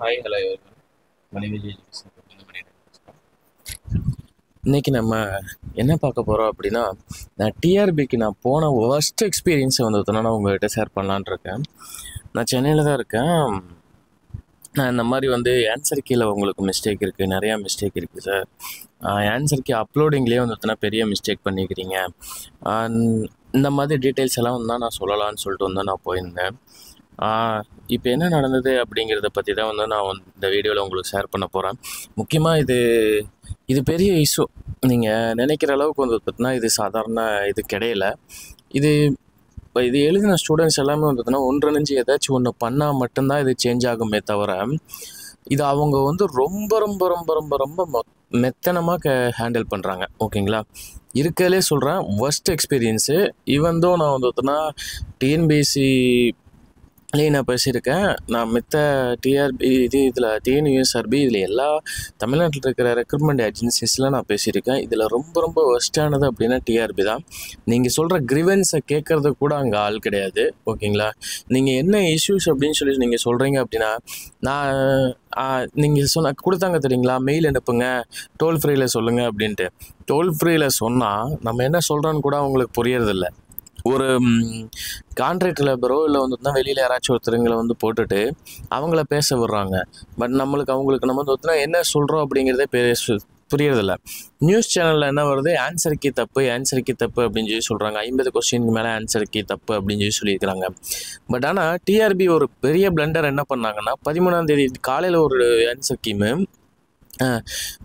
Hi hello மனைவி இந்த மாதிரி இன்னைக்கு நம்ம என்ன பார்க்க போகிறோம் அப்படின்னா, நான் டிஆர்பிக்கு நான் போன ஒர்ஸ்ட் எக்ஸ்பீரியன்ஸை வந்து நான் உங்கள்கிட்ட ஷேர் பண்ணலான்னு இருக்கேன். நான் சென்னையில் தான் இருக்கேன். நான் இந்த மாதிரி வந்து ஆன்சர் கீழே உங்களுக்கு மிஸ்டேக் இருக்குது, நிறையா மிஸ்டேக் இருக்குது சார். ஆன்சர் கீ அப்லோடிங்லேயே வந்து பெரிய மிஸ்டேக் பண்ணிக்கிறீங்க. இந்த மாதிரி டீட்டெயில்ஸ் எல்லாம் வந்து நான் சொல்லலான்னு சொல்லிட்டு வந்து நான் போயிருந்தேன். இப்போ என்ன நடந்தது அப்படிங்கிறத பற்றி தான் வந்து நான் இந்த வீடியோவில் உங்களுக்கு ஷேர் பண்ண போகிறேன். முக்கியமாக இது பெரிய இஷ்யூ. நீங்கள் நினைக்கிற அளவுக்கு வந்து பார்த்தீங்கன்னா இது சாதாரண இது கிடையல. இது எழுதின ஸ்டூடெண்ட்ஸ் எல்லாமே வந்து பார்த்தீங்கன்னா ஒன்றிணைஞ்சு ஏதாச்சும் ஒன்று பண்ணால் மட்டும்தான் இது சேஞ்ச் ஆகுமே தவிர, இது அவங்க வந்து ரொம்ப ரொம்ப ரொம்ப ரொம்ப ரொம்ப மெத்தனமாக ஹேண்டில் பண்ணுறாங்க. ஓகேங்களா, இருக்கிறதுலே சொல்கிறேன் ஒர்ஸ்ட் எக்ஸ்பீரியன்ஸு. ஈவன் தோ நான் வந்து பார்த்தீங்கன்னா டிஎன்பிஎஸ்சி நான் பேசியிருக்கேன். நான் மித்த டிஆர்பி இதில் டிஎன்யூஎஸ்ஆர்பி இதில் எல்லா தமிழ்நாட்டில் இருக்கிற ரெக்ரூட்மெண்ட் ஏஜென்சிஸில் நான் பேசியிருக்கேன். இதில் ரொம்ப ரொம்ப ஒர்ஸ்டானது அப்படின்னா டிஆர்பி தான். நீங்கள் சொல்கிற கிரிவன்ஸை கேட்குறது கூட அங்கே ஆள் கிடையாது. ஓகேங்களா, நீங்கள் என்ன இஷ்யூஸ் அப்படின்னு சொல்லி நீங்கள் சொல்கிறீங்க அப்படின்னா, நீங்கள் கொடுத்தாங்க தெரியுங்களா, மெயில் அனுப்புங்க, டோல் ஃப்ரீயில் சொல்லுங்கள் அப்படின்ட்டு. டோல் ஃப்ரீயில் சொன்னால் நம்ம என்ன சொல்கிறோன்னு கூட அவங்களுக்கு புரியறதில்ல. ஒரு கான்ட்ராக்ட் லேபரோ இல்லை வந்து வெளியில் யாராச்சும் ஒருத்தருங்களை வந்து போட்டுட்டு அவங்கள பேச விடுறாங்க. பட் அவங்களுக்கு நம்ம வந்து என்ன சொல்கிறோம் அப்படிங்கிறதே புரியறதில்ல. நியூஸ் சேனலில் என்ன வருது, ஆன்சர் கீ தப்பு அப்படின்னு சொல்லி சொல்கிறாங்க. 50 கொஸ்டினுக்கு மேலே ஆன்சர் கீ தப்பு அப்படின்னு சொல்லி சொல்லியிருக்கிறாங்க. பட் ஆனால் டிஆர்பி ஒரு பெரிய பிளண்டர் என்ன பண்ணாங்கன்னா, 13ஆம் தேதி காலையில் ஒரு ஆன்சர் கீமு,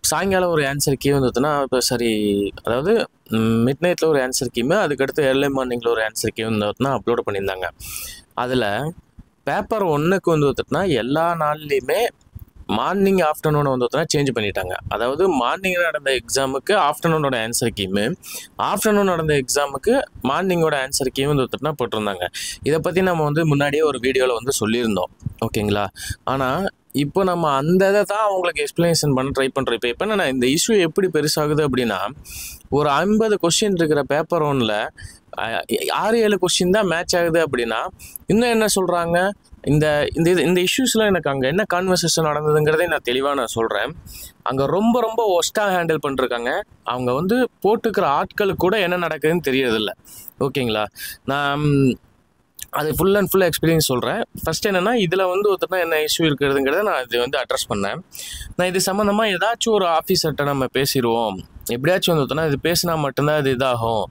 சாயங்காலம் ஒரு ஆன்சர் கீ வந்துட்டுனா இப்போ சரி, அதாவது மிட் நைட்டில் ஒரு ஆன்சர் கீமு, அதுக்கடுத்து ஏர்லி மார்னிங்கில் ஒரு ஆன்சர் கீ வந்துட்டுனா அப்லோட் பண்ணியிருந்தாங்க. அதில் பேப்பர் 1க்கு வந்து வந்துட்டுனா எல்லா நாள்லேயுமே மார்னிங் ஆஃப்டர்நூனை வந்துட்டுனா சேஞ்ச் பண்ணிட்டாங்க. அதாவது மார்னிங் நடந்த எக்ஸாமுக்கு ஆஃப்டர்நூனோட ஆன்சர் கீமு, ஆஃப்டர்நூன் நடந்த எக்ஸாமுக்கு மார்னிங்கோட ஆன்சர் கீமு வந்துட்டுனா போட்டிருந்தாங்க. இதை பற்றி நம்ம வந்து முன்னாடியே ஒரு வீடியோவில் வந்து சொல்லியிருந்தோம். ஓகேங்களா, ஆனால் இப்போ நம்ம அந்த இதை தான் அவங்களுக்கு எக்ஸ்பிளனேஷன் பண்ண ட்ரை பண்ணுறோம். இப்போ என்னென்னா, இந்த இஷ்யூ எப்படி பெருசாகுது அப்படின்னா, ஒரு 50 கொஸ்டின் இருக்கிற பேப்பர் 1ல் 6-7 கொஸ்டின் தான் மேட்ச் ஆகுது அப்படின்னா, இன்னும் என்ன சொல்கிறாங்க, இந்த இந்த இஷ்யூஸில் எனக்கு அங்கே என்ன கான்வர்சேஷன் நடந்ததுங்கிறதே நான் தெளிவாக நான் சொல்கிறேன். அங்கே ரொம்ப ரொம்ப ஒஸ்ட்டாக ஹேண்டில் பண்ணிருக்காங்க. அவங்க வந்து போட்டுக்கிற ஆட்களுக்கு கூட என்ன நடக்குதுன்னு தெரியறதில்ல. ஓகேங்களா, நான் அது ஃபுல் அண்ட் ஃபுல் எக்ஸ்பீரியன்ஸ் சொல்கிறேன். ஃபஸ்ட் என்னென்னா, இதில் வந்து என்ன இஷ்யூ இருக்கிறதுங்கிறத நான் இது வந்து அட்ரஸ் பண்ணேன். நான் இது சம்மந்தமாக ஏதாச்சும் ஒரு ஆஃபீஸர்கிட்ட நம்ம பேசிடுவோம், எப்படியாச்சும் வந்து இது பேசினா மட்டும்தான் இது இதாகும்.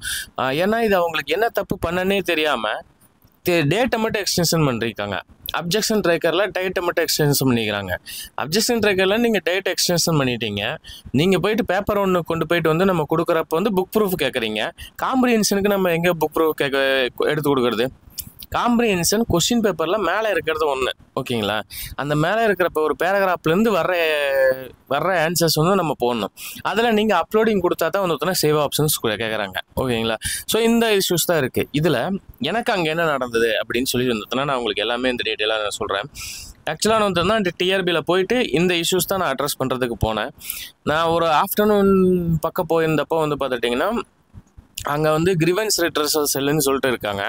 ஏன்னா இது அவங்களுக்கு என்ன தப்பு பண்ணனே தெரியாமல் டேட்டை மட்டும் எக்ஸ்டென்ஷன் பண்ணிருக்காங்க. அப்ஜெக்ஷன் ட்ரேக்கரில் டேட்டை மட்டும் எக்ஸ்டென்ஷன் பண்ணிக்கிறாங்க. அப்ஜெக்ஷன் ட்ரேக்கரில் நீங்கள் டேட் எக்ஸ்டென்ஷன் பண்ணிட்டீங்க, நீங்கள் போயிட்டு பேப்பர் 1 கொண்டு போயிட்டு வந்து நம்ம கொடுக்குறப்ப வந்து புக் ப்ரூஃப் கேட்குறீங்க. காம்ப்ரிஹென்ஷனுக்கு நம்ம எங்கே புக் ப்ரூஃப் எடுத்து கொடுக்குறது? காம்ப்ரிஹென்ஷன் கொஸ்டின் பேப்பரில் மேலே இருக்கிறது ஒன்று. ஓகேங்களா, அந்த மேலே இருக்கிறப்ப ஒரு பேராகிராஃப்லேருந்து வர்ற ஆன்சர்ஸ் வந்து நம்ம போடணும். அதில் நீங்கள் அப்லோடிங் கொடுத்தா தான் வந்து சேவ் ஆப்ஷன்ஸ் கேட்குறாங்க. ஓகேங்களா, ஸோ இந்த இஷ்யூஸ் தான் இருக்குது. இதில் எனக்கு அங்கே என்ன நடந்தது அப்படின்னு சொல்லி வந்துட்டுனா நான் உங்களுக்கு எல்லாமே இந்த டீட்டெயிலாக நான் சொல்கிறேன். ஆக்சுவலாக வந்துட்டுனா இந்த டிஆர்பியில் போயிட்டு இந்த இஷ்யூஸ் தான் நான் அட்ரஸ் பண்ணுறதுக்கு போனேன். நான் ஒரு ஆஃப்டர்நூன் பக்கம் போயிருந்தப்போ வந்து பார்த்துட்டிங்கன்னா, அங்கே வந்து கிரிவன்ஸ் ரிட்ரஸல் செல்லுன்னு சொல்லிட்டு இருக்காங்க.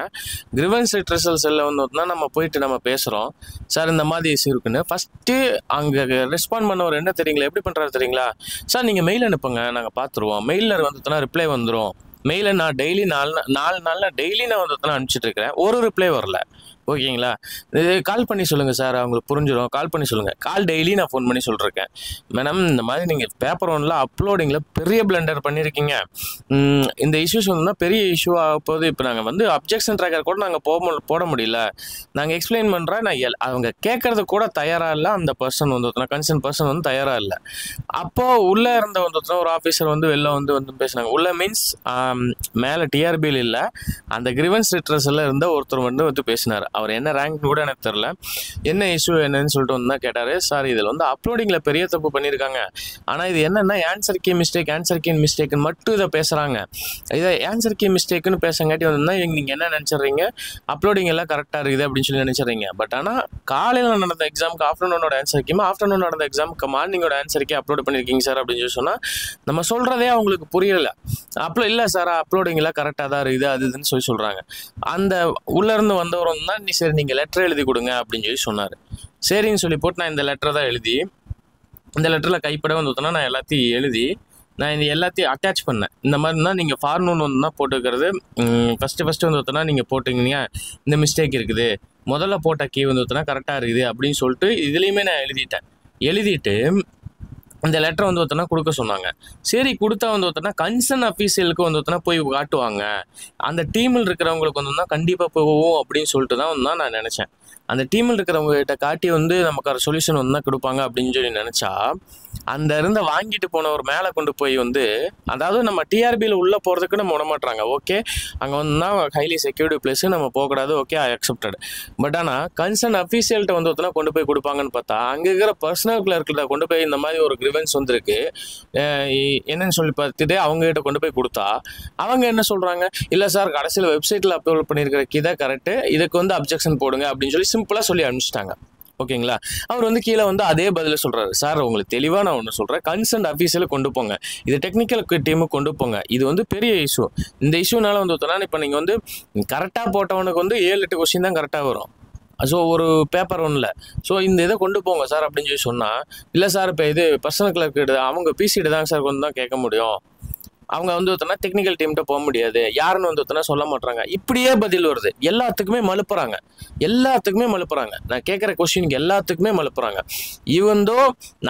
கிரிவன்ஸ் ரிட்ரஸல் செல்லில் வந்து நம்ம போயிட்டு நம்ம பேசுகிறோம், சார் இந்த மாதிரி இஷ்யூ இருக்குன்னு. ஃபஸ்ட்டு அங்கே ரெஸ்பாண்ட் பண்ணவர் என்ன தெரியுங்களா, எப்படி பண்ணுறாரு தெரியுங்களா, சார் நீங்கள் மெயில் அனுப்புங்க, நாங்கள் பார்த்துருவோம், மெயிலில் வந்துட்டுனா ரிப்ளை வந்துடும். மெயிலை நான் டெய்லி 4 நாளில் டெய்லி நான் வந்துட்டுனா அனுப்பிச்சிட்ருக்கிறேன், ஒரு ரிப்ளை வரல. ஓகேங்களா, இது கால் பண்ணி சொல்லுங்கள் சார், அவங்களுக்கு புரிஞ்சிடும், கால் பண்ணி சொல்லுங்கள். கால் டெய்லி நான் ஃபோன் பண்ணி சொல்லிருக்கேன், மேடம் இந்த மாதிரி நீங்கள் பேப்பர் 1ல் அப்லோடிங்கில் பெரிய பிளண்டர் பண்ணியிருக்கீங்க, இந்த இஷ்யூஸ் வந்து பெரிய இஷ்யூ ஆக போகுது. இப்போ நாங்கள் வந்து அப்ஜெக்ஷன் ட்ராக்கர் கூட நாங்கள் போட முடியல, நாங்கள் எக்ஸ்பிளைன் பண்ணுறேன், அவங்க கேட்குறது கூட தயாராக இல்லை. அந்த பர்சன் வந்து கன்சர்ன் பர்சன் வந்து தயாராக இல்லை. அப்போது உள்ளே இருந்த வந்து ஒரு ஆஃபீஸர் வந்து வெளில வந்து பேசினாங்க. உள்ளே மீன்ஸ் மேலே டிஆர்பியில் இல்லை, அந்த கிரிவன்ஸ் ரிட்ரஸில் இருந்த ஒருத்தர் வந்து பேசினார். அவர் என்ன ரேங்க் கூட எனக்கு தெரில, என்ன இஷ்யூ என்னன்னு சொல்லிட்டு வந்து தான் கேட்டார். சார் இதில் வந்து அப்லோடிங்கில் பெரிய தப்பு பண்ணியிருக்காங்க, ஆனால் இது என்னென்னா ஆன்சர் கீ மிஸ்டேக்குன்னு மட்டும் இதை பேசுகிறாங்க. இதை ஆன்சர் கீ மிஸ்டேக்குன்னு பேசங்காட்டி வந்து நீங்கள் என்ன நினச்சிட்றீங்க, அப்லோடிங் எல்லாம் கரெக்டாக இருக்குது அப்படின்னு சொல்லி நினச்சிட்றீங்க. பட் ஆனால் காலையில் நடந்த எக்ஸாமுக்கு ஆஃப்டர்நூனோட ஆன்சர் கீமா, ஆஃப்டர்நூன் நடந்த எக்ஸாமுக்கு மார்னிங்கோட ஆன்சர் கீ அப்லோட் பண்ணியிருக்கீங்க சார் அப்படின்னு சொல்லி சொன்னால் நம்ம சொல்கிறதே அவங்களுக்கு புரியல. இல்லை சார் அப்லோடிங் எல்லாம் கரெக்டாக தான் இருக்குது, அது இதுன்னு சொல்கிறாங்க. அந்த உள்ளேருந்து வந்தவரும் தான் நீ சரி நீங்கள் லெட்டர் எழுதி கொடுங்க அப்படின்னு சொல்லி சொன்னார். சரின்னு சொல்லி போட்டு நான் இந்த லெட்டரை தான் எழுதி, இந்த லெட்டரில் கைப்பட வந்து பார்த்தோன்னா நான் எல்லாத்தையும் எழுதி நான் இந்த எல்லாத்தையும் அட்டாச் பண்ணேன். இந்த மாதிரி தான் நீங்கள் ஃபார்னூன் வந்து தான் போட்டுக்கிறது. ஃபஸ்ட்டு வந்து பார்த்தோன்னா நீங்கள் போட்டிங்கன்னா இந்த மிஸ்டேக் இருக்குது, முதல்ல போட்ட கீ வந்து பார்த்தோன்னா கரெக்டாக இருக்குது அப்படின்னு சொல்லிட்டு இதுலேயுமே நான் எழுதிட்டு இந்த லெட்டரை வந்து பார்த்தோன்னா கொடுக்க சொன்னாங்க. சரி கொடுத்தா வந்து பார்த்தோன்னா கன்சர்ன் அஃபீஷியலுக்கு வந்து பார்த்தோன்னா போய் காட்டுவாங்க, அந்த டீமில் இருக்கிறவங்களுக்கு வந்து கண்டிப்பாக போவோம் அப்படின்னு சொல்லிட்டு தான் நான் நினச்சேன். அந்த டீமில் இருக்கிறவங்க கிட்ட காட்டி வந்து நமக்கு சொல்யூஷன் வந்து தான் கொடுப்பாங்க அப்படின்னு சொல்லி நினச்சா, அந்த இருந்த வாங்கிட்டு போனவர் மேலே கொண்டு போய் வந்து, அதாவது நம்ம டிஆர்பியில் உள்ளே போகிறதுக்கு நம்ம விடமாட்டுறாங்க. ஓகே அங்கே வந்து தான் ஹைலி செக்யூரிட்டி பிளேஸு, நம்ம போகக்கூடாது, ஓகே ஐ அக்செப்டட். பட் ஆனால் கன்சர்ன் அஃபீஷியல்கிட்ட வந்து பார்த்தோன்னா கொண்டு போய் கொடுப்பாங்கன்னு பார்த்தா, அங்கே இருக்கிற பர்சனல் கிளர்க்கிட்ட கொண்டு போய் இந்த மாதிரி ஒரு கிரிவன்ஸ் வந்துருக்கு என்னன்னு சொல்லி பார்த்துட்டு அவங்ககிட்ட கொண்டு போய் கொடுத்தா, அவங்க என்ன சொல்கிறாங்க, இல்லை சார் கடைசியில் வெப்சைட்டில் அப்லோட் பண்ணியிருக்கிற கீதை கரெக்டு, இதுக்கு வந்து அப்ஜெக்ஷன் போடுங்க அப்படின்னு சொல்லி சிம்பிளாக சொல்லி அனுப்பிச்சிட்டாங்க. ஓகேங்களா, அவர் வந்து கீழே வந்து அதே பதில சொல்கிறாரு, சார் உங்களுக்கு தெளிவாக நான் ஒன்று சொல்கிறேன், கன்சர்ன் அஃபீஸில் கொண்டு போங்க, இது டெக்னிக்கல் டீமுக்கு கொண்டு போங்க, இது வந்து பெரிய இஷ்யூ. இந்த இஷ்யூனால வந்து பார்த்தோன்னா இப்போ நீங்கள் வந்து கரெக்டாக போட்டவனுக்கு வந்து 7-8 கொஸ்டின் தான் கரெக்டாக வரும். ஸோ ஒரு பேப்பர் ஒன்றில். ஸோ இந்த இதை கொண்டு போங்க சார் அப்படின்னு சொல்லி சொன்னால், இல்லை சார் இப்போ இது பர்சனல் கிளர்க்கு அவங்க பிசிட்டு தாங்க சார் கொஞ்சம் தான் கேட்க முடியும், அவங்க வந்து பார்த்தோன்னா டெக்னிக்கல் டீம்கிட்ட போக முடியாது, யாருன்னு வந்து பார்த்தோன்னா சொல்ல மாட்டாங்க. இப்படியே பதில் வருது. எல்லாத்துக்குமே மலுப்புறாங்க. நான் கேட்குற கொஸ்டினுக்கு எல்லாத்துக்குமே மலுப்புறாங்க. ஈவன் தோ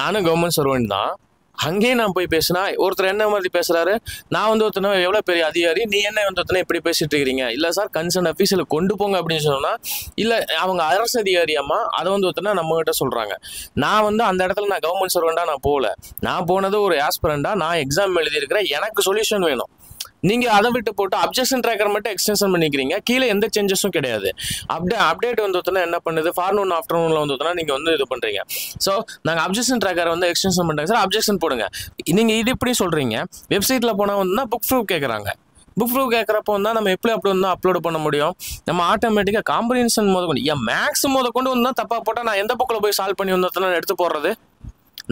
நானும் கவர்மெண்ட் சர்வெண்ட் தான், அங்கேயே நான் போய் பேசினா ஒருத்தர் என்ன மாதிரி பேசுகிறாரு, நான் வந்து ஒருத்தனை எவ்வளோ பெரிய அதிகாரி, நீ என்ன வந்து ஒருத்தனை இப்படி பேசிட்டு இருக்கிறீங்க, இல்லை சார் கன்சர்ன் அஃபீஸில் கொண்டு போங்க அப்படின்னு சொன்னால், இல்லை அவங்க அரசு அதிகாரியாம்மா அதை வந்து ஒருத்தனை நம்மகிட்ட சொல்கிறாங்க. நான் வந்து அந்த இடத்துல நான் கவர்மெண்ட் சர்வெண்ட்டாக நான் போகல, நான் போனது ஒரு ஆஸ்பிரண்டாக, நான் எக்ஸாம் எழுதியிருக்கிறேன், எனக்கு சொல்யூஷன் வேணும். நீங்கள் அதை விட்டு போட்டு அப்ஜெக்ஷன் ட்ராக்கர் மட்டும் எக்ஸ்டென்ஷன் பண்ணிக்கிறீங்க, கீழே எந்த சேஞ்சஸும் கிடையாது. அப்டேட் வந்து என்ன பண்ணுது, ஃபார்னூன் ஆஃப்டர்நூனில் வந்து நீங்கள் வந்து இது பண்ணுறீங்க. ஸோ நாங்கள் அப்ஜெக்ஷன் ட்ராக்கரை வந்து எக்ஸ்டென்ஷன் பண்ணுறாங்க சார், அப்ஜெக்ஷன் போடுங்க. நீங்கள் இது இப்படி சொல்கிறீங்க, வெப்சைட்டில் போனால் வந்து புக் ப்ரூஃப் கேட்குறாங்க. புக் ப்ரூஃப் கேட்குறப்போ வந்து நம்ம எப்படி அப்படி வந்து அப்லோட் பண்ண முடியும், நம்ம ஆட்டோமேட்டிக்காக காம்ப்ரிஹென்ஷன் முதற்கொண்டு மேக்ஸ் முதற்கொண்டு வந்து தப்பாக போட்டால் நான் எந்த புக்கில் போய் சால்வ் பண்ணி வந்து எடுத்து போடுறது,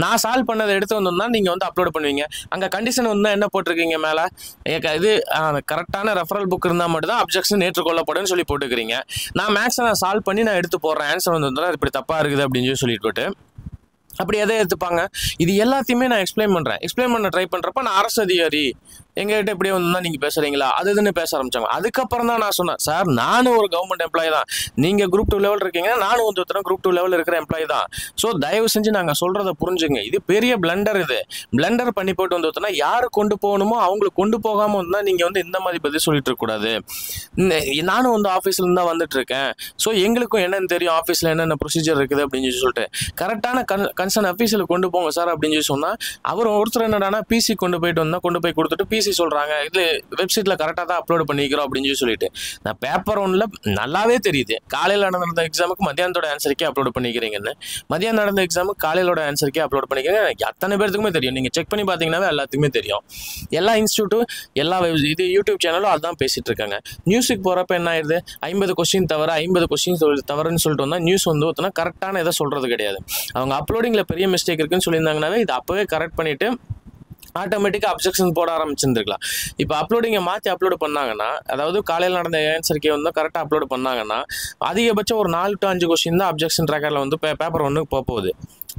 நான் சால்வ் பண்ணதை எடுத்து வந்தோம்னா நீங்கள் வந்து அப்லோட் பண்ணுவீங்க. அங்கே கண்டிஷன் வந்து என்ன போட்டிருக்கீங்க மேலே, இது கரெக்டான ரெஃபரல் புக் இருந்தால் மட்டும் தான் அப்ஜெக்ஷன் ஏற்றுக்கொள்ளப்படும்னு சொல்லி போட்டுக்கிறீங்க. நான் மேக்ஸை நான் சால்வ் பண்ணி நான் எடுத்து போடுறேன், ஆன்சர் வந்து இப்படி தப்பாக இருக்குது அப்படின்னு சொல்லி சொல்லிட்டு போட்டு அப்படி எதை எடுத்துப்பாங்க. இது எல்லாத்தையுமே நான் எக்ஸ்பிளைன் பண்ண ட்ரை பண்ணுறப்ப நான் அரசு அதிகாரி எங்ககிட்ட இப்படியே வந்து நீங்கள் பேசுகிறீங்களா அது இதுன்னு பேச ஆரம்பிச்சாங்க. அதுக்கப்புறம் தான் நான் சொன்னேன், சார் நானும் ஒரு கவர்மெண்ட் எம்ப்ளாயி தான், நீங்கள் குரூப் 2 லெவல் இருக்கீங்க, நானும் வந்து ஒருத்தர குரூப் 2 லெவல் இருக்கிற எம்ப்ளாயி தான். ஸோ தயவு செஞ்சு நாங்கள் சொல்கிறத புரிஞ்சுங்க, இது பெரிய பிளண்டர். இது பிளண்டர் பண்ணி போட்டு வந்து ஒருத்தனா யார் கொண்டு போகணுமோ அவங்களுக்கு கொண்டு போகாமல் வந்தால் நீங்கள் வந்து இந்த மாதிரி பதில் சொல்லிட்டு இருக்கக்கூடாது. நானும் வந்து ஆஃபீஸ்லேருந்து தான் வந்துட்டு இருக்கேன், ஸோ எங்களுக்கும் என்னென்னு தெரியும் ஆஃபீஸில் என்னென்ன ப்ரொசீஜர் இருக்குது அப்படின்னு சொல்லிட்டு கரெக்டான கன்சர்ன் அஃபீஸில் கொண்டு போங்க சார் அப்படின்னு சொல்லி சொன்னால், அவர் ஒருத்தர் என்னடானா பிசி கொண்டு போய் கொடுத்துட்டு பிசி சொல்கிறாங்க இது வெப்சைட்டில் கரெக்டாக தான் அப்லோட் பண்ணிக்கிறோம் அப்படின்னு சொல்லிட்டு, நான் பேப்பர் ஒன்றில் நல்லாவே தெரியுது காலையில் நடந்த எக்ஸாமுக்கு மத்தியானத்தோட ஆன்சருக்கே அப்லோட் பண்ணிக்கிறீங்கன்னு, மதியானம் நடந்த எக்ஸாமுக்கு காலையிலோட ஆன்சருக்கே அப்லோட் பண்ணிக்கிறீங்க. எனக்கு அத்தனை பேருக்குமே தெரியும், நீங்கள் செக் பண்ணி பார்த்தீங்கன்னாவே எல்லாத்துக்குமே தெரியும். எல்லா இன்ஸ்டியூட்டும் எல்லா இது யூடியூப் சேனலும் அதுதான் பேசிகிட்டு இருக்காங்க. நியூஸுக்கு போகிறப்ப என்ன ஆயிடுது, 50 கொஸ்டின் தவறுன்னு சொல்லிட்டு வந்தால் நியூஸ் வந்து ஒருத்தனா கரெக்டான எதை சொல்கிறது கிடையாது. அவங்க அப்லோடிங்கில் பெரிய மிஸ்டேக் இருக்குன்னு சொல்லியிருந்தாங்கன்னாவே இது அப்போவே கரெக்ட் பண்ணிவிட்டு ஆட்டோமேட்டிக்காக அப்ஜெக்ஷன் போட ஆரம்பிச்சிருந்துருக்கலாம். இப்போ அப்லோடிங்கை மாற்றி அப்லோடு பண்ணாங்கன்னா, அதாவது காலையில் நடந்த ஆன்சருக்கே வந்து கரெக்டாக அப்லோடு பண்ணாங்கன்னா அதிகபட்சம் ஒரு 4 to 5 கொஸ்டின் தான் அப்ஜெக்ஷன் ட்ராக்கரில் வந்து பேப்பர் 1க்கு போகுது.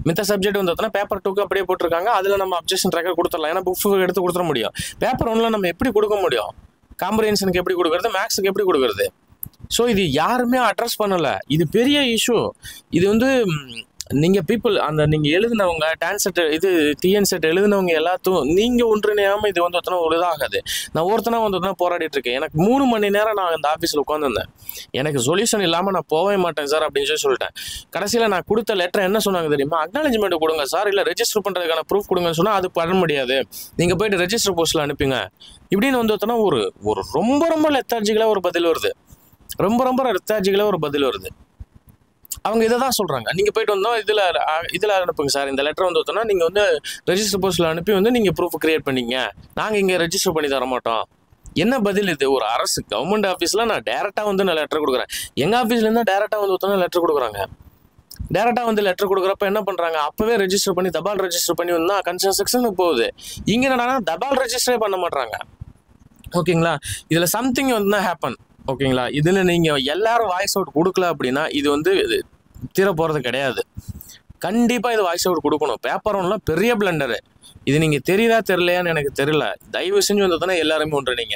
மித்த சப்ஜெக்ட் வந்து பார்த்தோன்னா பேப்பர் 2க்கு அப்படியே போட்டிருக்காங்க, அதில் நம்ம அப்ஜெக்ஷன் ட்ராக்கர் கொடுத்துடலாம், ஏன்னா புக் எடுத்து கொடுத்துட முடியும். பேப்பர் 1ல் நம்ம எப்படி கொடுக்க முடியும், காம்ப்ரிஹென்ஷனுக்கு எப்படி கொடுக்குறது, மேக்ஸுக்கு எப்படி கொடுக்குறது? ஸோ இது யாருமே அட்ரஸ் பண்ணலை. இது பெரிய இஷ்யூ. இது வந்து நீங்கள் நீங்கள் எழுதினவங்க டிஎன் செட் எழுதினவங்க எல்லாத்தையும் நீங்கள் ஒன்றிணையாமல் இது வந்து ஒருத்தனா ஒரு இதாகாது. நான் ஒருத்தனா வந்து போராடிட்டு இருக்கேன். எனக்கு 3 மணி நேரம் நான் அந்த ஆஃபீஸில் உட்காந்துருந்தேன். எனக்கு சொல்யூஷன் இல்லாமல் நான் போகவே மாட்டேன் சார் அப்படின்னு சொல்லிட்டேன். கடைசியில் நான் கொடுத்த லெட்டர் என்ன சொன்னாங்க தெரியுமா, அக்னாலஜ்மெண்ட் கொடுங்க சார், இல்லை ரெஜிஸ்டர் பண்ணுறதுக்கான ப்ரூஃப் கொடுங்கன்னு சொன்னால் அது பண்ண முடியாது, நீங்கள் போய்ட்டு ரெஜிஸ்டர் போஸ்ட்டில் அனுப்புங்க இப்படின்னு வந்து ஒருத்தனா ஒரு ரொம்ப லெத்தார்ஜிக்கலாக ஒரு பதில் வருது. ரொம்ப லெத்தார்ஜிக்கலாக ஒரு பதில் வருது. அவங்க இதை தான் சொல்கிறாங்க, நீங்கள் போய்ட்டு வந்தோம் இதில் அனுப்புங்க சார், இந்த லெட்டர் வந்து ஒருத்தனா நீங்கள் வந்து ரெஜிஸ்டர் போஸ்ட்டில் அனுப்பி வந்து நீங்கள் ப்ரூஃப் கிரியேட் பண்ணிங்க, நாங்கள் இங்கே ரெஜிஸ்டர் பண்ணி தர மாட்டோம். என்ன பதில் இது? ஒரு அரசு கவர்மெண்ட் ஆஃபீஸில் நான் டேரெக்டாக வந்து நான் லெட்டர் கொடுக்குறேன், எங்கள் ஆஃபீஸ்லேருந்து டேரெக்டாக வந்து ஒருத்தனா லெட்டர் கொடுக்குறாங்க. டேரெக்டாக வந்து லெட்டர் கொடுக்குறப்ப என்ன பண்ணுறாங்க, அப்போவே ரெஜிஸ்டர் பண்ணி தபால் ரெஜிஸ்டர் பண்ணி வந்தால் கன்சர்ன் செக்ஷனுக்கு போகுது. இங்கே என்னன்னா தபால் ரெஜிஸ்டரே பண்ண மாட்டாங்க. ஓகேங்களா, இதில் சம்திங் வந்து தான் ஹேப்பன். ஓகேங்களா? இதில் நீங்கள் எல்லாரும் வாய்ஸ் அவுட் கொடுக்கல அப்படின்னா இது வந்து தீர போகிறது கிடையாது. கண்டிப்பாக இது வாய்ஸ் அவுட் கொடுக்கணும். பேப்பர் ஒன்லாம் பெரிய பிளண்டரு. இது நீங்கள் தெரியுதா தெரியலையான்னு எனக்கு தெரியல. தயவு செஞ்சு வந்ததுன்னா எல்லாருமே ஒன்றுனீங்க.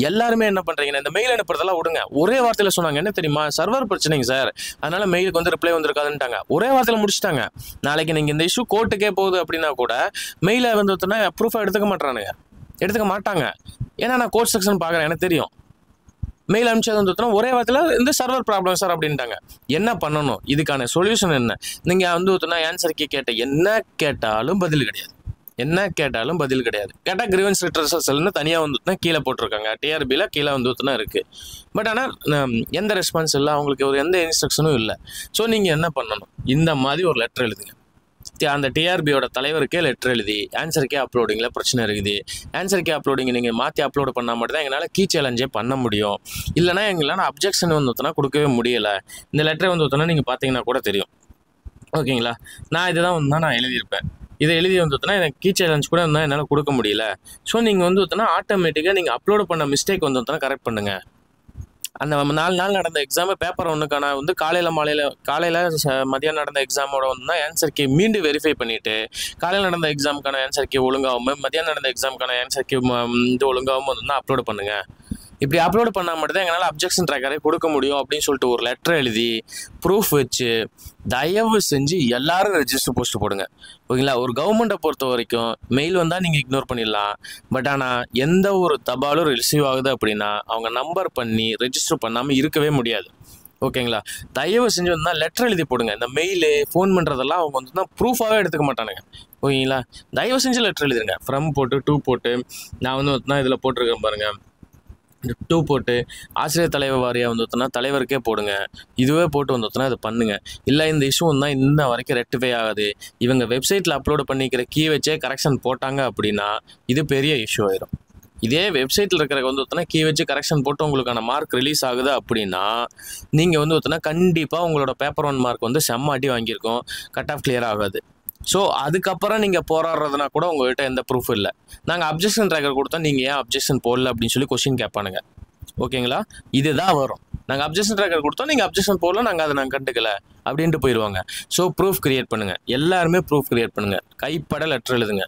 எல்லாருமே என்ன பண்ணுறீங்கன்னா இந்த மெயில் அனுப்புறதெல்லாம் விடுங்க. ஒரே வார்த்தையில் சொன்னாங்க, என்ன தெரியுமா, சர்வர் பிரச்சனைங்க சார், அதனால் மெயிலுக்கு வந்து ரிப்ளை வந்திருக்காதுன்ட்டாங்க. ஒரே வார்த்தையில் முடிச்சுட்டாங்க. நாளைக்கு நீங்கள் இந்த இஷ்யூ கோர்ட்டுக்கே போகுது அப்படின்னா கூட மெயிலை வந்துன்னா ப்ரூஃபாக எடுத்துக்க மாட்டாங்க. ஏன்னா நான் கோர்ட் செக்ஷன் பார்க்குறேன், எனக்கு தெரியும். மெயில் அனுப்பிச்சது வந்துட்டோம்னா ஒரே வாரத்தில் இந்த சர்வர் ப்ராப்ளம் சார் அப்படின்ட்டாங்க. என்ன பண்ணணும், இதுக்கான சொல்யூஷன் என்ன? நீங்கள் வந்து ஆன்சருக்கு என்ன கேட்டாலும் பதில் கிடையாது. கேட்டால் கிரீவன்ஸ் ரிட்ரஸல்னு தனியாக வந்துட்டுனா கீழே போட்டிருக்காங்க, டிஆர்பியில் கீழே வந்துட்டுனா இருக்குது. பட் ஆனால் எந்த ரெஸ்பான்ஸ் இல்லை, அவங்களுக்கு ஒரு எந்த இன்ஸ்ட்ரக்ஷனும் இல்லை. ஸோ நீங்கள் என்ன பண்ணணும், இந்த மாதிரி ஒரு லெட்டர் எழுதுங்க. அந்த டிஆர்பியோட தலைவருக்கே லெட்டர் எழுதி ஆன்சருக்கே அப்லோடிங்கில் பிரச்சனை இருக்குது, ஆன்சருக்கே அப்லோடிங் நீங்கள் மாற்றி அப்லோடு பண்ணால் மட்டும் தான் எங்களால் கீ சேலஞ்சே பண்ண முடியும், இல்லைனா எங்களால் அப்ஜெக்ஷன் வந்துனா கொடுக்கவே முடியலை. இந்த லெட்டரை வந்துனா நீங்கள் பார்த்தீங்கன்னா கூட தெரியும். ஓகேங்களா? நான் இதுதான் நான் எழுதியிருப்பேன். இதை எழுதி வந்துட்டுனா எனக்கு கீ சேலஞ்ச் கூட என்னால் கொடுக்க முடியல. ஸோ நீங்கள் வந்துட்டுனா ஆட்டோமேட்டிக்காக நீங்கள் அப்லோடு பண்ண மிஸ்டேக் வந்துட்டுனா கரெக்ட் பண்ணுங்கள். அந்த 4 நாள் நடந்த எக்ஸாமு பேப்பர் ஒன்றுக்கான வந்து காலையில் மதியம் நடந்த எக்ஸாமோட வந்து ஆன்சர் கீ மீண்டும் வெரிஃபை பண்ணிவிட்டு காலையில் நடந்த எக்ஸாமுக்கான ஆன்சர் கீ ஒழுங்காகவும் மதியம் நடந்த எக்ஸாமுக்கான ஆன்சர் கீ இது ஒழுங்காகவும் வந்து அப்லோடு பண்ணுங்கள். இப்படி அப்லோடு பண்ணால் மட்டும் தான் எங்களால் அப்ஜெக்ஷன் ட்ராக்கரே கொடுக்க முடியும் அப்படின்னு சொல்லிட்டு ஒரு லெட்டர் எழுதி ப்ரூஃப் வச்சு தயவு செஞ்சு எல்லாரும் ரெஜிஸ்டர் போஸ்ட் போடுங்க. ஓகேங்களா? ஒரு கவர்மெண்ட்டை பொறுத்த வரைக்கும் மெயில் வந்தால் நீங்கள் இக்னோர் பண்ணிடலாம். பட் ஆனால் எந்த ஒரு தபாலும் ரிசீவ் ஆகுது அப்படின்னா அவங்க நம்பர் பண்ணி ரெஜிஸ்டர் பண்ணாமல் இருக்கவே முடியாது. ஓகேங்களா? தயவு செஞ்சு வந்தால் லெட்டர் எழுதி போடுங்க. இந்த மெயிலு ஃபோன் பண்ணுறதெல்லாம் அவங்க வந்து ப்ரூஃபாகவே எடுத்துக்க மாட்டானுங்க. ஓகேங்களா? தயவு செஞ்சு லெட்டர் எழுதிருங்க. ஃப்ரம் போட்டு 2 போட்டு நான் வந்து இதில் போட்டிருக்கேன் பாருங்கள், 2 போட்டு ஆசிரியர் தலைவர் வாரியாக வந்துட்டுனா தலைவருக்கே போடுங்க. இதுவே போட்டு வந்துட்டுனா இது பண்ணுங்கள். இல்லை இந்த இஷ்யூ தான் இன்ன வரைக்கும் ரெக்டிஃபை ஆகாது, இவங்க வெப்சைட்டில் அப்லோடு பண்ணிக்கிற கீ வச்சே கரெக்ஷன் போட்டாங்க அப்படின்னா இது பெரிய இஷ்யூ ஆயிரும். இதே வெப்சைட்டில் இருக்கிற வந்துட்டுனா கீ வச்சு கரெக்ஷன் போட்டு உங்களுக்கான மார்க் ரிலீஸ் ஆகுது அப்படின்னா நீங்கள் வந்துட்டுனா கண்டிப்பாக உங்களோட பேப்பர் 1 மார்க் வந்து செம்ம அடி வாங்கியிருக்கோம், கட் ஆஃப் கிளியர் ஆகாது. ஸோ அதுக்கப்புறம் நீங்கள் போராடுறதுனா கூட உங்கள்கிட்ட எந்த ப்ரூஃப் இல்லை. நாங்கள் அப்ஜெக்ஷன் ட்ராக்கர் கொடுத்தா நீங்கள் ஏன் அப்ஜெக்ஷன் போடல அப்படின்னு சொல்லி கொஸ்டின் கேட்பானுங்க. ஓகேங்களா? இதுதான் வரும். நாங்கள் அப்ஜெக்ஷன் ட்ராக்கர் கொடுத்தோம், நீங்கள் அப்ஜெக்ஷன் போடல, நாங்கள் கண்டுக்கல அப்படின்ட்டு போயிடுவாங்க. ஸோ ப்ரூஃப் கிரியேட் பண்ணுங்கள். எல்லாருமே ப்ரூஃப் கிரியேட் பண்ணுங்கள். கைப்பட லெட்டர் எழுதுங்க.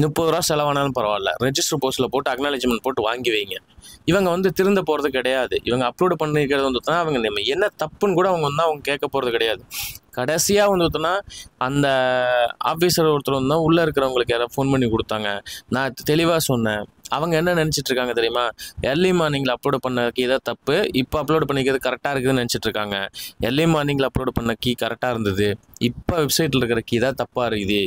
30 ரூபா செலவானாலும் பரவாயில்ல, ரெஜிஸ்டர் போஸ்ட்டில் போட்டு அக்னாலஜ்மெண்ட் போட்டு வாங்கி வைங்க. இவங்க வந்து திருந்த போகிறது கிடையாது. இவங்க அப்லோடு பண்ணிக்கிறது வந்துட்டுனா அவங்க நம்ம என்ன தப்புன்னு கூட அவங்க கேட்க போகிறது கிடையாது. கடைசியாக வந்துட்டுனா அந்த ஆஃபீஸர் ஒருத்தர் வந்து உள்ளே இருக்கிறவங்களுக்கு யாராவது ஃபோன் பண்ணி கொடுத்தாங்க. நான் தெளிவாக சொன்னேன். அவங்க என்ன நினச்சிட்டு இருக்காங்க தெரியுமா, எர்லி மார்னிங்கில் அப்லோடு பண்ண கீ தான் தப்பு, இப்போ அப்லோடு பண்ணிக்கிறது கரெக்டாக இருக்குதுன்னு நினச்சிட்டு இருக்காங்க. எர்லி மார்னிங்கில் அப்லோடு பண்ண கீ கரெக்டாக இருந்தது, இப்போ வெப்சைட்டில் இருக்கிற கீ தான் தப்பாக இருக்குது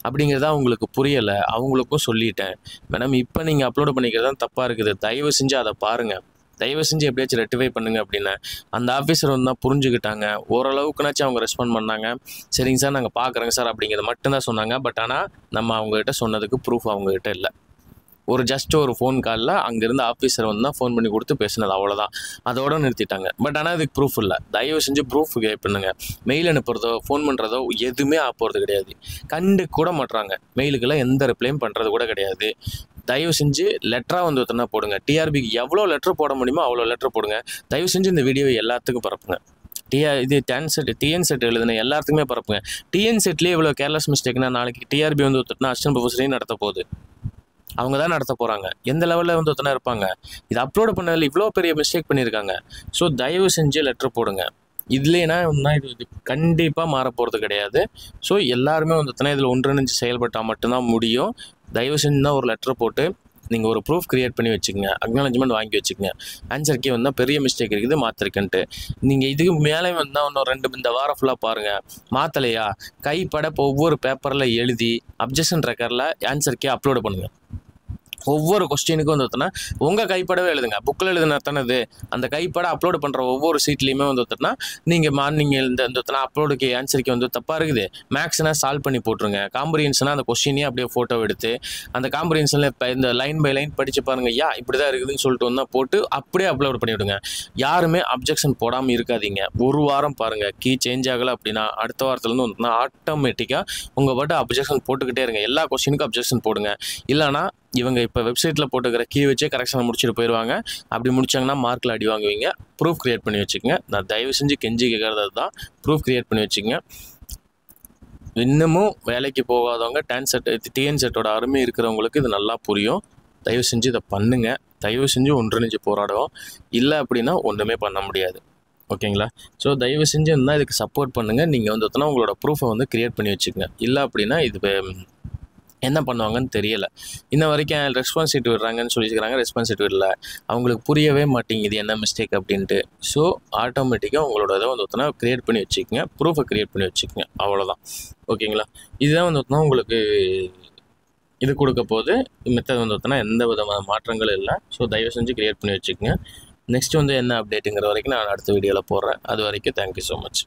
அப்படிங்கிறத அவங்களுக்கு புரியலை. அவங்களுக்கும் சொல்லிட்டேன், மேடம் இப்போ நீங்கள் அப்லோடு பண்ணிக்கிறது தான் தப்பாக இருக்குது, தயவு செஞ்சு அதை பாருங்கள், தயவு செஞ்சு எப்படியாச்சும் ரெக்டிஃபை பண்ணுங்க அப்படின்னு. அந்த ஆஃபீஸர் வந்து தான் புரிஞ்சுக்கிட்டாங்க. ஓரளவுக்குனாச்சும் அவங்க ரெஸ்பாண்ட் பண்ணாங்க. சரிங்க சார் நாங்கள் பார்க்குறோங்க சார் அப்படிங்கிறத மட்டும்தான் சொன்னாங்க. பட் ஆனால் நம்ம அவங்ககிட்ட சொன்னதுக்கு ப்ரூஃப் அவங்ககிட்ட இல்லை. ஒரு ஒரு ஃபோன் காலில் அங்கேருந்து ஆஃபீஸர் வந்து தான் ஃபோன் பண்ணி கொடுத்து பேசினது, அவ்வளோதான். அதோடு நிறுத்திட்டாங்க. பட் ஆனால் அதுக்கு ப்ரூஃப் இல்லை. தயவு செஞ்சு ப்ரூஃப் பண்ணுங்க. மெயில் அனுப்புறதோ ஃபோன் பண்ணுறதோ எதுவுமே போகிறது கிடையாது. கண்டு கூட மாட்டுறாங்க. மெயிலுக்கெல்லாம் எந்த ரிப்ளையும் பண்ணுறது கூட கிடையாது. தயவு செஞ்சு லெட்டராக வந்து ஒருத்தனா போடுங்க. டிஆர்பிக்கு எவ்வளோ லெட்டர் போட முடியுமோ அவ்வளோ லெட்டர் போடுங்க. தயவு செஞ்சு இந்த வீடியோ எல்லாத்துக்கும் பரப்புங்க. இது டிஎன் செட் எழுதுன எல்லாத்துக்குமே பரப்புங்க. டிஎன் செட்லேயே இவ்வளோ கேர்லெஸ் மிஸ்டேக்னா நாளைக்கு டிஆர்பி வந்து ஒருத்தனா அசிஸ்டன்ட் ப்ரொஃபஸரையும் நடத்த போகுது. அவங்க தான் நடத்த போகிறாங்க. எந்த லெவலில் வந்து ஒருத்தனா இருப்பாங்க. இது அப்லோடு பண்ணதில் இவ்வளோ பெரிய மிஸ்டேக் பண்ணியிருக்காங்க. ஸோ தயவு செஞ்சு லெட்டர் போடுங்க. இதுலேனா இது கண்டிப்பாக மாற போகிறது கிடையாது. ஸோ எல்லாருமே வந்துட்டுனா இதில் ஒன்றிணைஞ்சு செயல்பட்டால் மட்டும்தான் முடியும். தயவு செஞ்சு தான் ஒரு லெட்டர் போட்டு நீங்கள் ஒரு ப்ரூஃப் க்ரியேட் பண்ணி வச்சுக்கங்க. அக்னாலஜ்மெண்ட் வாங்கி வச்சுக்கங்க. ஆன்சருக்கே வந்தால் பெரிய மிஸ்டேக் இருக்குது, மாற்றிருக்கேன்ட்டு. நீங்கள் இதுக்கு மேலே வந்தால் இன்னும் இந்த வாரம் ஃபுல்லாக பாருங்கள். மாற்றலையா கைப்பட ஒவ்வொரு பேப்பரில் எழுதி அப்ஜெக்ஷன் ட்ராக்கரில் ஆன்சருக்கே அப்லோடு பண்ணுங்கள். ஒவ்வொரு கொஸ்டினுக்கும் வந்துட்டுனா உங்கள் கைப்படவே எழுதுங்க. புக்கில் எழுதுனா தானே இது. அந்த கைப்பட அப்லோடு பண்ணுற ஒவ்வொரு சீட்லேயுமே வந்துட்டுனா நீங்கள் மார்னிங் எழுதுனா அப்லோடுக்கு ஆன்சருக்கு வந்து தப்பாக இருக்குது, மேக்ஸ்னா சால்வ் பண்ணி போட்டுருங்க. காம்ப்ரிஹென்ஷனாக அந்த கொஸ்டினே அப்படியே ஃபோட்டோ எடுத்து அந்த காம்ப்ரிஹென்ஷனில் இப்போ இந்த லைன் பை லைன் படித்து பாருங்கள். இப்படி தான் இருக்குதுன்னு சொல்லிட்டு வந்தால் போட்டு அப்படியே அப்லோட் பண்ணிவிடுங்க. யாருமே அப்ஜெக்ஷன் போடாமல் இருக்காதீங்க. ஒரு வாரம் பாருங்கள். கீ சேஞ்ச் ஆகலை அப்படின்னா அடுத்த வாரத்துலேருந்து வந்துட்டுனா ஆட்டோமேட்டிக்காக உங்கள் பாட்டு அப்ஜெக்ஷன் போட்டுக்கிட்டே இருங்க. எல்லா கொஸ்டினுக்கும் அப்ஜெக்ஷன் போடுங்க. இல்லைனா இவங்க இப்போ வெப்சைட்டில் போட்டுக்கிற கீ வச்சே கரெக்ஷனை முடிச்சுட்டு போயிடுவாங்க. அப்படி முடிச்சாங்கன்னா மார்க்கில் அடி வாங்குவீங்க. ப்ரூஃப் க்ரியேட் பண்ணி வச்சுக்கோங்க. நான் தயவு செஞ்சு கெஞ்சி கேட்குறது தான், ப்ரூஃப் க்ரியேட் பண்ணி வச்சுக்கோங்க. இன்னமும் வேலைக்கு போகாதவங்க டிஎன் செட்டோட அருமை இருக்கிறவங்களுக்கு இது நல்லா புரியும். தயவு செஞ்சு இதை பண்ணுங்கள். தயவு செஞ்சு ஒன்றிணைஞ்சு போராடுவோம். இல்லை அப்படின்னா ஒன்றுமே பண்ண முடியாது. ஓகேங்களா? ஸோ தயவு செஞ்சு இருந்தால் இதுக்கு சப்போர்ட் பண்ணுங்கள். நீங்கள் வந்து உங்களோட ப்ரூஃபை வந்து க்ரியேட் பண்ணி வச்சுக்கோங்க. இல்லை அப்படின்னா இது என்ன பண்ணுவாங்கன்னு தெரியலை. இன்ன வரைக்கும் ரெஸ்பான்சிபிலிட்டி விடுறாங்கன்னு சொல்லியிருக்கிறாங்க. ரெஸ்பான்சிபிலிட்டி இல்லை, அவங்களுக்கு புரியவே மாட்டேங்குது என்ன மிஸ்டேக் அப்படின்ட்டு. ஸோ ஆட்டோமேட்டிக்காக உங்களோட இதை வந்து க்ரியேட் பண்ணி வச்சுக்கோங்க. ப்ரூஃபை க்ரியேட் பண்ணி வச்சுக்கோங்க. அவ்வளோதான். ஓகேங்களா? இதுதான் வந்து உங்களுக்கு இது கொடுக்க போது. மெத்தட் வந்து எந்த விதமான மாற்றங்களும் இல்லை. ஸோ தயவு செஞ்சு க்ரியேட் பண்ணி வச்சுக்கோங்க. நெக்ஸ்ட் வந்து என்ன அப்டேட்டுங்கிற வரைக்கும் நான் அடுத்த வீடியோவில் போடுறேன். அது வரைக்கும் தேங்க்யூ ஸோ மச்.